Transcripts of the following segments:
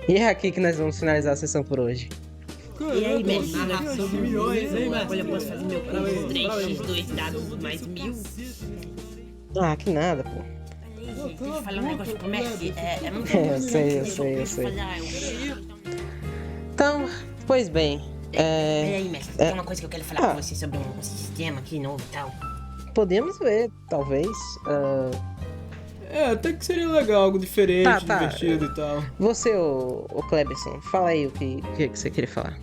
E é aqui que nós vamos finalizar a sessão por hoje. E aí, mestre? Narração de milhões, hein, mestre? Olha, eu posso fazer meu curso 3x2 dados mais 1000? Ah, que nada, pô. Deixa eu falar um negócio pro mestre. É muito Eu sei, eu sei, eu sei. Então, pois bem. Peraí, mestre, tem uma coisa que eu quero falar com você sobre um sistema aqui novo e tal. Podemos ver, talvez. Até que seria legal, algo diferente, Tá. divertido e tal. Você, ô Kleberson, fala aí o que você queria falar.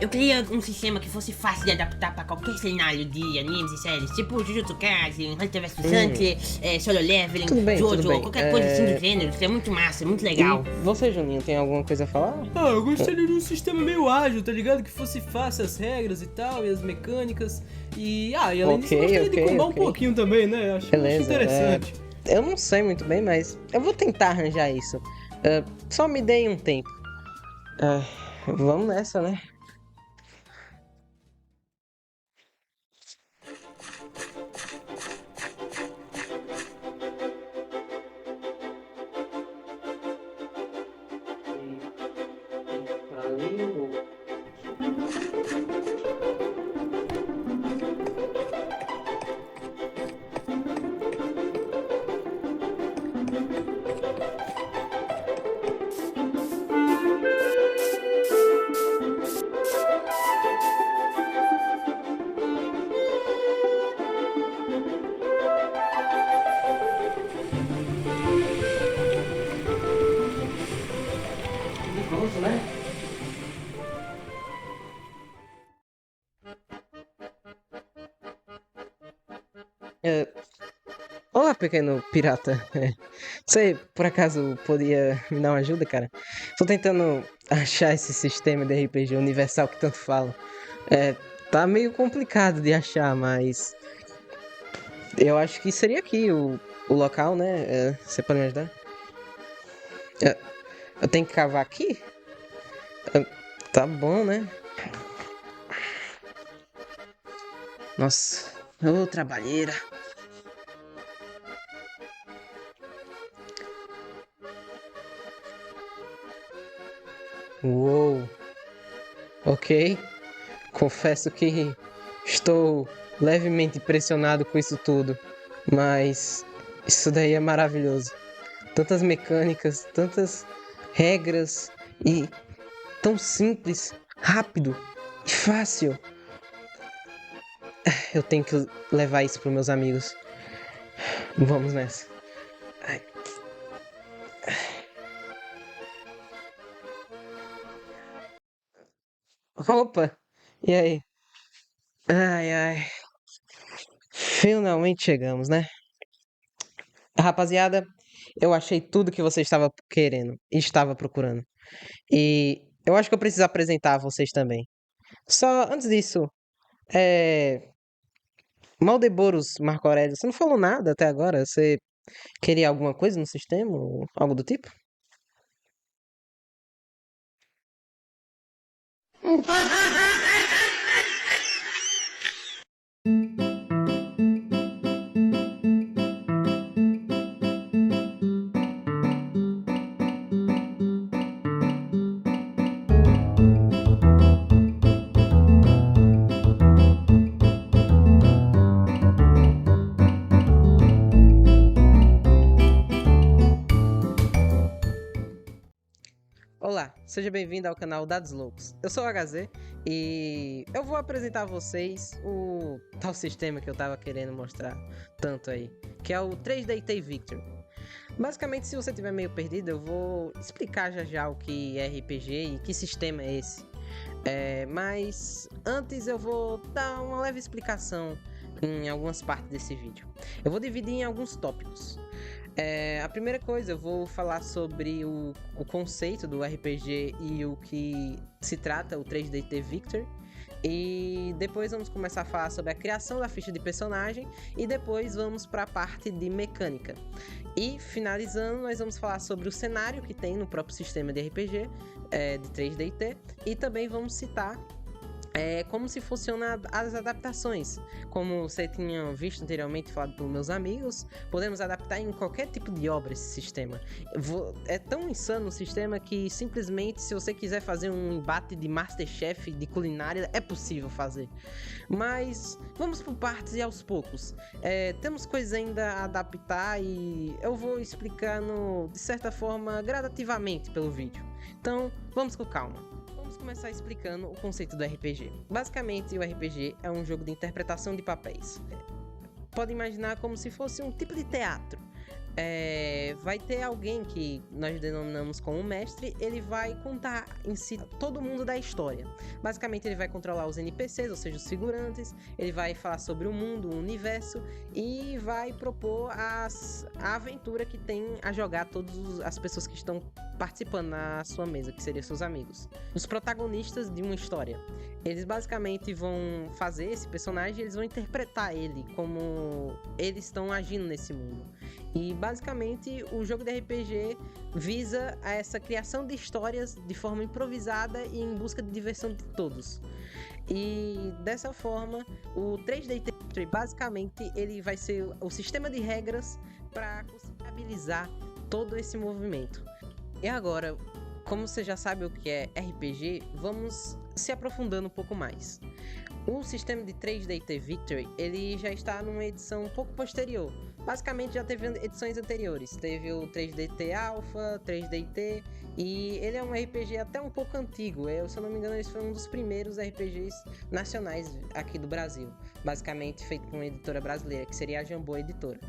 Eu queria um sistema que fosse fácil de adaptar pra qualquer cenário de animes e séries, tipo Jujutsu Kaisen, Hunter vs Hunter, Solo Leveling, Tudo bem, Jojo, qualquer coisa assim do gênero, isso é muito massa, muito legal. E você, Juninho, tem alguma coisa a falar? Eu gostaria de um sistema meio ágil, tá ligado? Que fosse fácil as regras e tal, e as mecânicas. E além disso, eu gostaria de combar um pouquinho também, né? Acho interessante. Eu não sei muito bem, mas eu vou tentar arranjar isso. Só me deem um tempo. Vamos nessa, né? Perigoso, né? Olá, pequeno pirata. Você, por acaso, podia me dar uma ajuda, cara? Tô tentando achar esse sistema de RPG universal que tanto falam. Tá meio complicado de achar, mas... eu acho que seria aqui o local, né? Você pode me ajudar? Eu tenho que cavar aqui? Tá bom, né? Nossa, ô trabalheira. Uou. Ok. Confesso que estou levemente impressionado com isso tudo. Mas isso daí é maravilhoso. Tantas mecânicas, tantas regras e tão simples, rápido e fácil. Eu tenho que levar isso para meus amigos. Vamos nessa. Ai. Opa! E aí? Ai. Finalmente chegamos, né? Rapaziada, eu achei tudo que você estava querendo e estava procurando. E eu acho que eu preciso apresentar a vocês também. Só antes disso, Maldeborus Marco Aurélio, você não falou nada até agora? Você queria alguma coisa no sistema? Ou algo do tipo? Olá, seja bem-vindo ao canal Dados Loucos. Eu sou o HZ e eu vou apresentar a vocês o tal sistema que eu tava querendo mostrar tanto aí, que é o 3DT Victor. Basicamente, se você tiver meio perdido, eu vou explicar já o que é RPG e que sistema é esse. Mas antes eu vou dar uma leve explicação em algumas partes desse vídeo. Eu vou dividir em alguns tópicos. A primeira coisa, eu vou falar sobre o conceito do RPG e o que se trata o 3DT Victor. E depois vamos começar a falar sobre a criação da ficha de personagem e depois vamos para a parte de mecânica. E finalizando, nós vamos falar sobre o cenário que tem no próprio sistema de RPG de 3DT e também vamos citar como se funcionam as adaptações. Como você tinha visto anteriormente, falado pelos meus amigos, podemos adaptar em qualquer tipo de obra esse sistema. É tão insano o sistema que simplesmente, se você quiser fazer um embate de Masterchef de culinária, é possível fazer. Mas vamos por partes e aos poucos. Temos coisas ainda a adaptar e eu vou explicando de certa forma gradativamente pelo vídeo. Então vamos com calma. Vamos começar explicando o conceito do RPG. Basicamente, o RPG é um jogo de interpretação de papéis. Pode imaginar como se fosse um tipo de teatro. Vai ter alguém que nós denominamos como mestre, ele vai contar em si todo o mundo da história. Basicamente, ele vai controlar os NPCs, ou seja, os figurantes, ele vai falar sobre o mundo, o universo e vai propor a aventura que tem a jogar todas as pessoas que estão participando na sua mesa, que seriam seus amigos. Os protagonistas de uma história. Eles basicamente vão fazer esse personagem, eles vão interpretar ele como eles estão agindo nesse mundo. E basicamente o jogo de RPG visa essa criação de histórias de forma improvisada e em busca de diversão de todos. E dessa forma, o 3D Victory basicamente ele vai ser o sistema de regras para estabilizar todo esse movimento. E agora, como você já sabe o que é RPG, vamos se aprofundando um pouco mais. O sistema de 3DT Victory, ele já está numa edição um pouco posterior. Basicamente já teve edições anteriores. Teve o 3DT Alpha, 3DT, e ele é um RPG até um pouco antigo. Se eu não me engano, esse foi um dos primeiros RPGs nacionais aqui do Brasil. Basicamente feito por uma editora brasileira, que seria a Jambô Editora.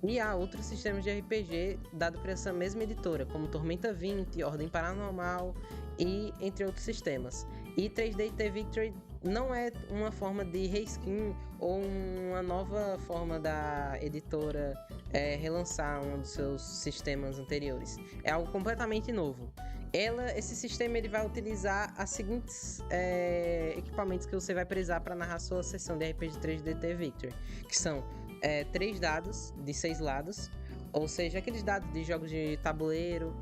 E há outros sistemas de RPG dado por essa mesma editora, como Tormenta 20, Ordem Paranormal e entre outros sistemas. E 3DT Victory não é uma forma de reskin ou uma nova forma da editora relançar um dos seus sistemas anteriores. É algo completamente novo. Esse sistema ele vai utilizar as seguintes equipamentos que você vai precisar para narrar sua sessão de RPG 3DT Victory, que são 3 dados de 6 lados, ou seja, aqueles dados de jogos de tabuleiro,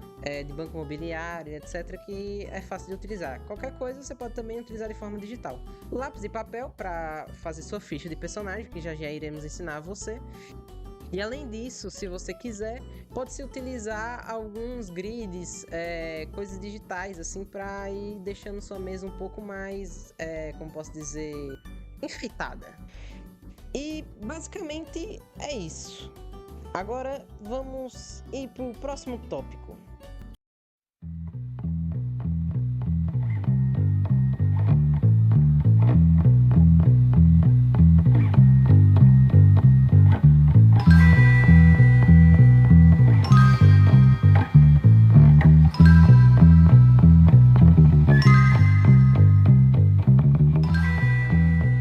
de banco imobiliário, etc, que é fácil de utilizar. Qualquer coisa você pode também utilizar de forma digital. Lápis e papel para fazer sua ficha de personagem, que já iremos ensinar a você. E além disso, se você quiser, pode-se utilizar alguns grids, coisas digitais, assim, para ir deixando sua mesa um pouco mais, como posso dizer, enfeitada. E basicamente é isso. Agora vamos ir para o próximo tópico.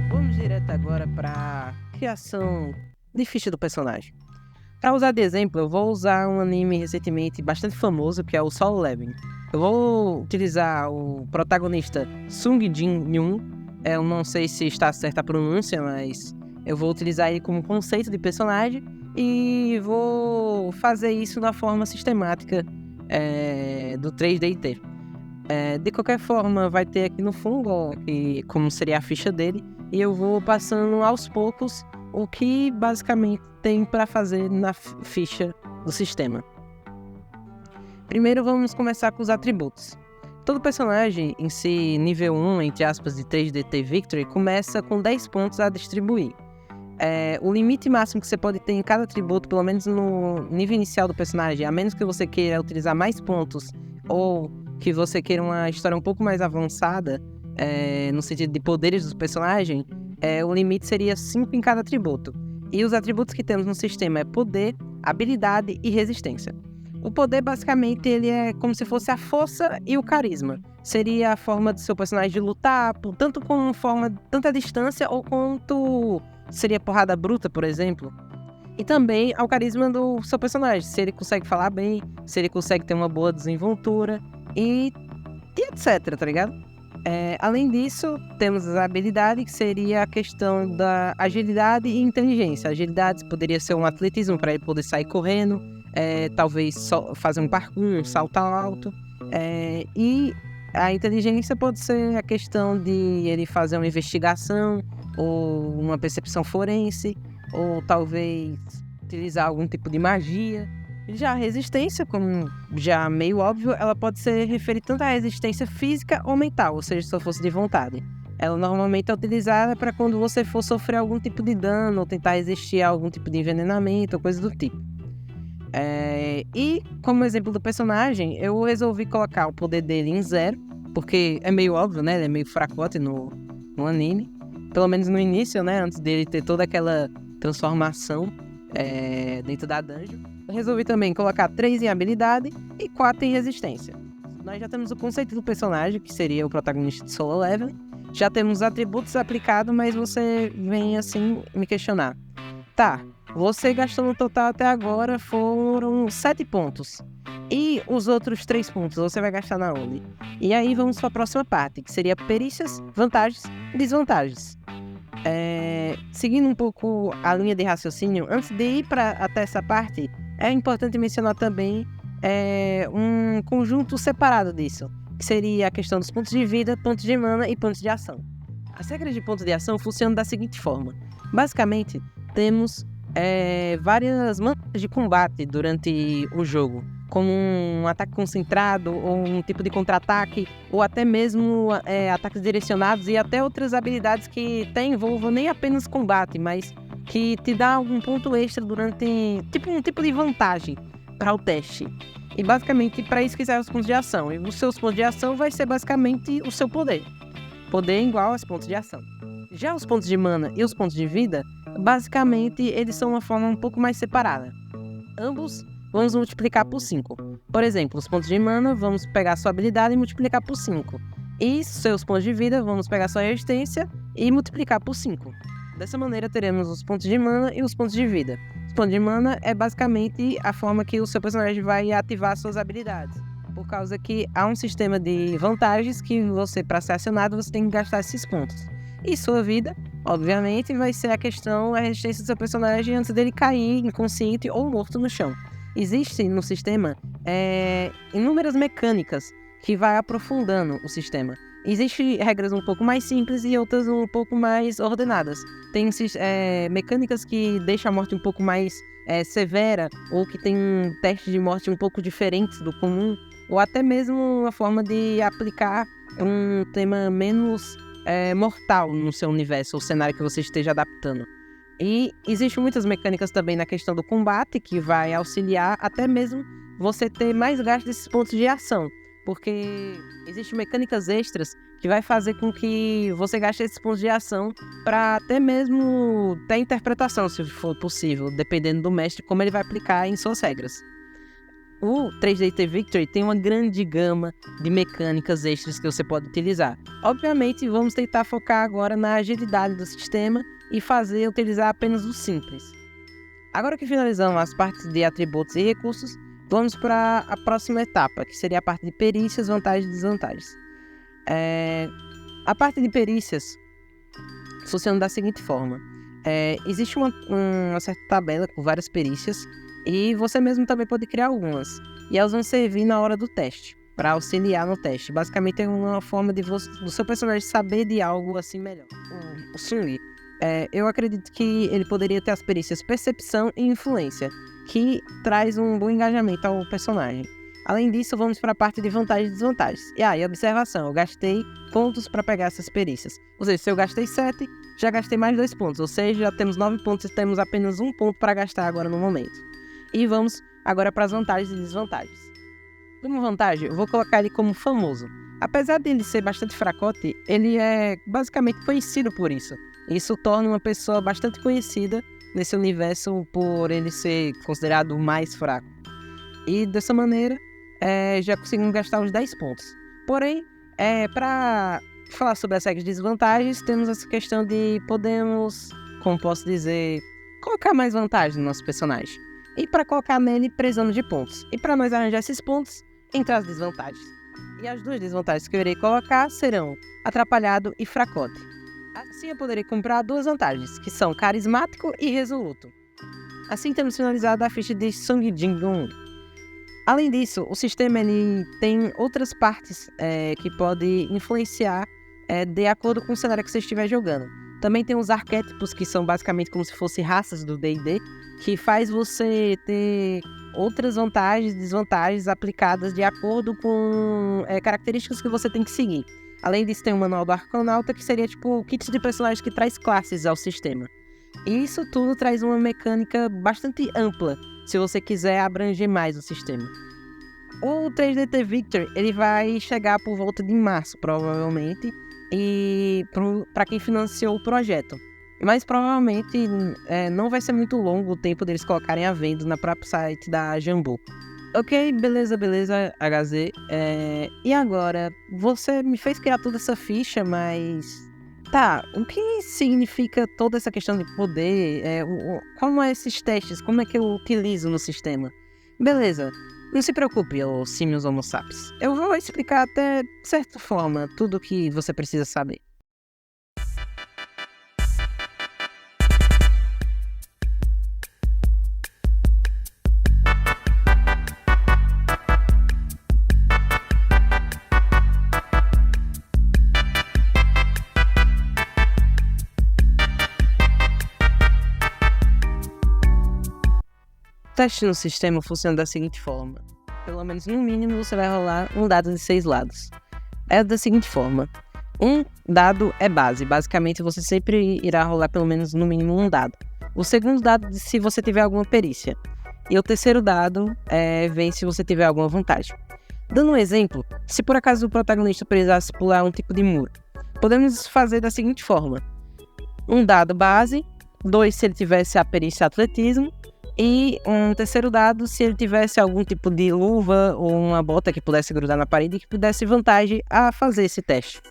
Vamos direto agora para criação de ficha do personagem. Para usar de exemplo, eu vou usar um anime recentemente bastante famoso, que é o Solo Leveling. Eu vou utilizar o protagonista Sung Jin Myung. Eu não sei se está certa a pronúncia, mas eu vou utilizar ele como conceito de personagem e vou fazer isso da forma sistemática do 3DT. De qualquer forma, vai ter aqui no fundo como seria a ficha dele, e eu vou passando aos poucos o que basicamente tem para fazer na ficha do sistema. Primeiro vamos começar com os atributos. Todo personagem em si, nível 1, entre aspas, de 3DT Victory, começa com 10 pontos a distribuir. O limite máximo que você pode ter em cada atributo, pelo menos no nível inicial do personagem, a menos que você queira utilizar mais pontos ou que você queira uma história um pouco mais avançada, no sentido de poderes do personagem, o limite seria 5 em cada atributo. E os atributos que temos no sistema é poder, habilidade e resistência. O poder, basicamente, ele é como se fosse a força e o carisma. Seria a forma do seu personagem de lutar, tanto com forma tanta distância ou quanto seria porrada bruta, por exemplo. E também ao carisma do seu personagem, se ele consegue falar bem, se ele consegue ter uma boa desenvoltura e etc, tá ligado? Além disso, temos a habilidade, que seria a questão da agilidade e inteligência. A agilidade poderia ser um atletismo para ele poder sair correndo, talvez só fazer um parkour, um salto alto. E a inteligência pode ser a questão de ele fazer uma investigação, ou uma percepção forense, ou talvez utilizar algum tipo de magia. Já a resistência, como já meio óbvio, ela pode ser referida tanto à resistência física ou mental, ou seja, sua força de vontade. Ela normalmente é utilizada para quando você for sofrer algum tipo de dano, ou tentar resistir a algum tipo de envenenamento, ou coisa do tipo. E, como exemplo do personagem, eu resolvi colocar o poder dele em 0, porque é meio óbvio, né? Ele é meio fracote no anime. Pelo menos no início, né? Antes dele ter toda aquela transformação dentro da dungeon. Eu resolvi também colocar 3 em habilidade e 4 em resistência. Nós já temos o conceito do personagem, que seria o protagonista de Solo Leveling. Já temos atributos aplicados, mas você vem assim me questionar. Tá, você gastou no total até agora foram 7 pontos. E os outros 3 pontos você vai gastar na onde? E aí vamos para a próxima parte, que seria perícias, vantagens e desvantagens. Seguindo um pouco a linha de raciocínio, antes de ir até essa parte, é importante mencionar também um conjunto separado disso, que seria a questão dos pontos de vida, pontos de mana e pontos de ação. As regras de pontos de ação funcionam da seguinte forma. Basicamente, temos várias maneiras de combate durante o jogo, como um ataque concentrado, ou um tipo de contra-ataque, ou até mesmo ataques direcionados e até outras habilidades que envolvam nem apenas combate, mas que te dá algum ponto extra durante um tipo de vantagem para o teste. E basicamente para isso que servem os pontos de ação. E os seus pontos de ação vai ser basicamente o seu poder. Poder igual aos pontos de ação. Já os pontos de mana e os pontos de vida, basicamente eles são uma forma um pouco mais separada. Ambos vamos multiplicar por 5. Por exemplo, os pontos de mana, vamos pegar sua habilidade e multiplicar por 5. E seus pontos de vida, vamos pegar sua resistência e multiplicar por 5. Dessa maneira, teremos os pontos de mana e os pontos de vida. Os pontos de mana é basicamente a forma que o seu personagem vai ativar suas habilidades. Por causa que há um sistema de vantagens que você, para ser acionado, você tem que gastar esses pontos. E sua vida, obviamente, vai ser a resistência do seu personagem antes dele cair inconsciente ou morto no chão. Existem no sistema inúmeras mecânicas que vai aprofundando o sistema. Existem regras um pouco mais simples e outras um pouco mais ordenadas. Tem mecânicas que deixam a morte um pouco mais severa, ou que tem um teste de morte um pouco diferente do comum, ou até mesmo uma forma de aplicar um tema menos mortal no seu universo ou cenário que você esteja adaptando. E existem muitas mecânicas também na questão do combate que vai auxiliar até mesmo você ter mais gasto desses pontos de ação, porque existem mecânicas extras que vai fazer com que você gaste esses pontos de ação para até mesmo ter interpretação, se for possível, dependendo do mestre, como ele vai aplicar em suas regras. O 3DT Victory tem uma grande gama de mecânicas extras que você pode utilizar. Obviamente, vamos tentar focar agora na agilidade do sistema e utilizar apenas o simples. Agora que finalizamos as partes de atributos e recursos, vamos para a próxima etapa, que seria a parte de perícias, vantagens e desvantagens. A parte de perícias funciona da seguinte forma. Existe uma certa tabela com várias perícias, e você mesmo também pode criar algumas. E elas vão servir na hora do teste, para auxiliar no teste. Basicamente é uma forma do seu personagem saber de algo assim melhor. O Sung, eu acredito que ele poderia ter as perícias Percepção e Influência, que traz um bom engajamento ao personagem. Além disso, vamos para a parte de vantagens e desvantagens. E observação, eu gastei pontos para pegar essas perícias. Ou seja, se eu gastei 7, já gastei mais 2 pontos. Ou seja, já temos 9 pontos e temos apenas 1 ponto para gastar agora no momento. E vamos agora para as vantagens e desvantagens. Como vantagem, eu vou colocar ele como famoso. Apesar dele ser bastante fracote, ele é basicamente conhecido por isso. Isso torna uma pessoa bastante conhecida nesse universo por ele ser considerado o mais fraco. E dessa maneira, já conseguimos gastar os 10 pontos. Porém, para falar sobre as regras de desvantagens, temos essa questão de podemos, como posso dizer, colocar mais vantagem no nosso personagem. E para colocar nele, precisamos de pontos. E para nós arranjar esses pontos, entre as desvantagens. E as 2 desvantagens que eu irei colocar serão atrapalhado e fracote. Assim eu poderei comprar 2 vantagens, que são carismático e resoluto. Assim temos finalizado a ficha de Sung Jin-gun. Além disso, o sistema ele tem outras partes que podem influenciar de acordo com o cenário que você estiver jogando. Também tem os arquétipos, que são basicamente como se fossem raças do D&D, que faz você ter outras vantagens e desvantagens aplicadas de acordo com características que você tem que seguir. Além disso, tem o Manual do Arconauta, que seria tipo o kit de personagens que traz classes ao sistema. E isso tudo traz uma mecânica bastante ampla, se você quiser abranger mais o sistema. O 3DT Victor, ele vai chegar por volta de março, provavelmente, e para quem financiou o projeto. Mas provavelmente não vai ser muito longo o tempo deles colocarem a venda na própria site da Jambu. Ok, beleza, HZ. E agora, você me fez criar toda essa ficha, mas... Tá, o que significa toda essa questão de poder? Como é esses testes? Como é que eu utilizo no sistema? Beleza, não se preocupe, ô Simios Homo Sapiens. Eu vou explicar até, de certa forma, tudo o que você precisa saber. O teste no sistema funciona da seguinte forma. Pelo menos no mínimo você vai rolar um dado de 6 lados. É da seguinte forma. Um dado é base. Basicamente você sempre irá rolar pelo menos no mínimo um dado. O segundo dado se você tiver alguma perícia. E o terceiro dado vem se você tiver alguma vantagem. Dando um exemplo, se por acaso o protagonista precisasse pular um tipo de muro, podemos fazer da seguinte forma. Um dado base, 2 se ele tivesse a perícia atletismo, e um terceiro dado se ele tivesse algum tipo de luva ou uma bota que pudesse grudar na parede e que pudesse vantagem a fazer esse teste.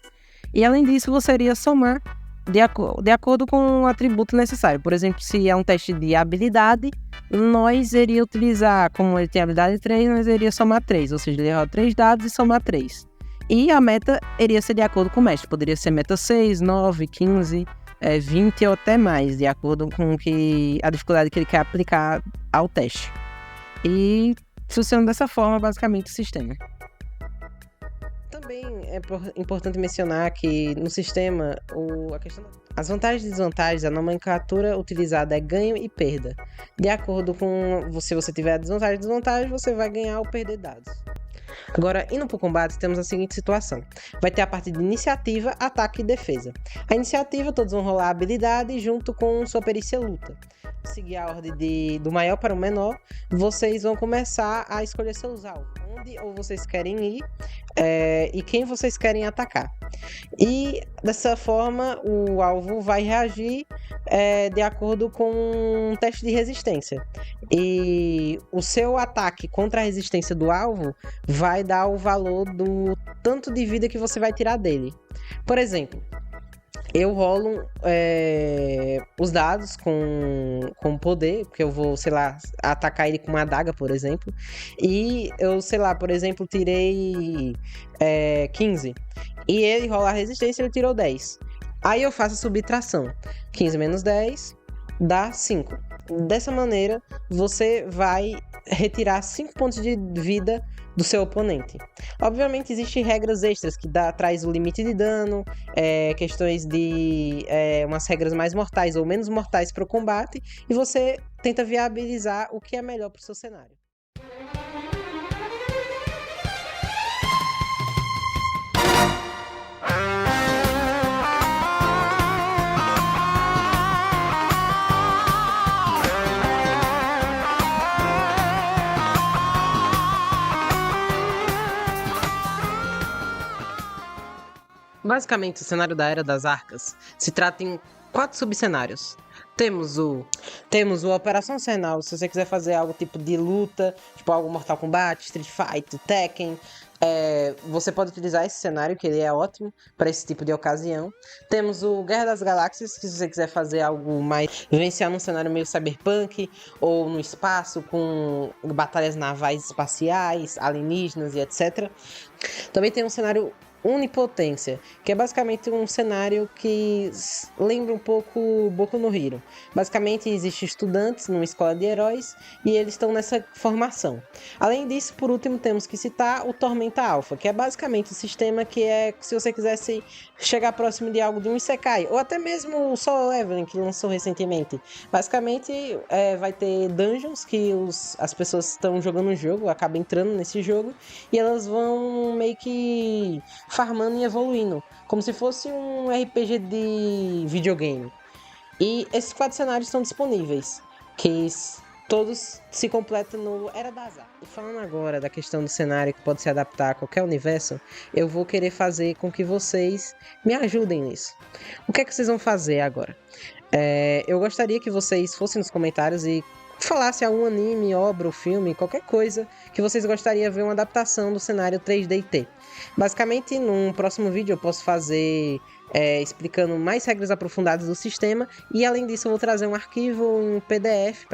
E além disso, você iria somar de acordo com o atributo necessário. Por exemplo, se é um teste de habilidade, nós iria utilizar, como ele tem habilidade 3, nós iria somar 3, ou seja, ele ia rolar 3 dados e somar 3. E a meta iria ser de acordo com o mestre, poderia ser meta 6, 9, 15... 20 ou até mais, de acordo com a dificuldade que ele quer aplicar ao teste. E funciona dessa forma, basicamente, o sistema. Também é importante mencionar que no sistema, as vantagens e desvantagens, a nomenclatura utilizada é ganho e perda. De acordo com se você tiver desvantagem e desvantagem, você vai ganhar ou perder dados. Agora, indo para o combate, temos a seguinte situação. Vai ter a parte de iniciativa, ataque e defesa. A iniciativa, todos vão rolar a habilidade junto com sua perícia luta. Seguir a ordem do maior para o menor, vocês vão começar a escolher seus alvos. Onde ou vocês querem ir e quem vocês querem atacar. E dessa forma, o alvo vai reagir de acordo com um teste de resistência. E o seu ataque contra a resistência do alvo vai dar o valor do tanto de vida que você vai tirar dele. Por exemplo, eu rolo os dados com poder, porque eu vou, sei lá, atacar ele com uma adaga, por exemplo. E eu, sei lá, por exemplo, tirei 15. E ele rolar a resistência, ele tirou 10. Aí eu faço a subtração. 15 menos 10 dá 5. Dessa maneira, você vai retirar 5 pontos de vida do seu oponente. Obviamente, existem regras extras que traz o limite de dano, questões de umas regras mais mortais ou menos mortais para o combate, e você tenta viabilizar o que é melhor para o seu cenário. Basicamente, o cenário da Era das Arcas se trata em 4 subcenários. Temos o Operação Senal, se você quiser fazer algo tipo de luta, tipo algo Mortal Kombat, Street Fighter, Tekken, você pode utilizar esse cenário, que ele é ótimo para esse tipo de ocasião. Temos o Guerra das Galáxias, que se você quiser fazer algo mais, vivenciar num cenário meio cyberpunk, ou no espaço, com batalhas navais espaciais, alienígenas e etc. Também tem um cenário Onipotência, que é basicamente um cenário que lembra um pouco Boku no Hero. Basicamente, existem estudantes numa escola de heróis e eles estão nessa formação. Além disso, por último, temos que citar o Tormenta Alpha, que é basicamente um sistema que é, se você quisesse chegar próximo de algo de um Isekai, ou até mesmo o Solo Leveling, que lançou recentemente. Basicamente, vai ter dungeons que as pessoas estão jogando o jogo, acabam entrando nesse jogo, e elas vão meio que farmando e evoluindo, como se fosse um RPG de videogame. E esses 4 cenários estão disponíveis, que todos se completam no Era das Artes. E falando agora da questão do cenário que pode se adaptar a qualquer universo, eu vou querer fazer com que vocês me ajudem nisso. O que é que vocês vão fazer agora? Eu gostaria que vocês fossem nos comentários e falasse algum anime, obra ou filme, qualquer coisa que vocês gostariam de ver uma adaptação do cenário 3D&T. Basicamente, num próximo vídeo eu posso fazer explicando mais regras aprofundadas do sistema, e além disso eu vou trazer um arquivo em PDF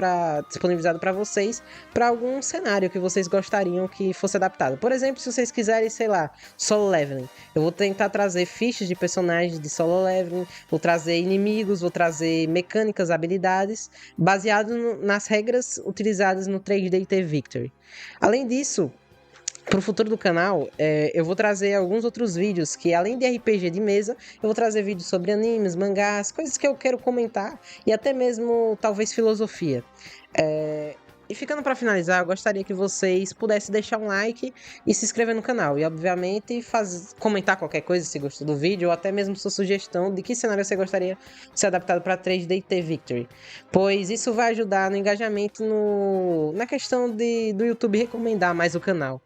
disponibilizado para vocês para algum cenário que vocês gostariam que fosse adaptado. Por exemplo, se vocês quiserem, sei lá, Solo Leveling, eu vou tentar trazer fichas de personagens de Solo Leveling, vou trazer inimigos, vou trazer mecânicas, habilidades, baseado nas regras utilizadas no 3D&T Victory. Além disso, para o futuro do canal, eu vou trazer alguns outros vídeos que, além de RPG de mesa, eu vou trazer vídeos sobre animes, mangás, coisas que eu quero comentar e até mesmo, talvez, filosofia. E ficando para finalizar, eu gostaria que vocês pudessem deixar um like e se inscrever no canal. E, obviamente, comentar qualquer coisa se gostou do vídeo, ou até mesmo sua sugestão de que cenário você gostaria de ser adaptado para 3D&T Victory. Pois isso vai ajudar no engajamento na questão do YouTube recomendar mais o canal.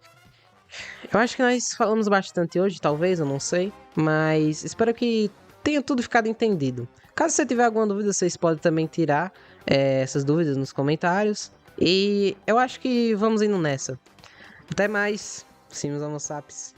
Eu acho que nós falamos bastante hoje, talvez, eu não sei, mas espero que tenha tudo ficado entendido. Caso você tiver alguma dúvida, vocês podem também tirar essas dúvidas nos comentários. E eu acho que vamos indo nessa. Até mais. Simos Homo Sapiens.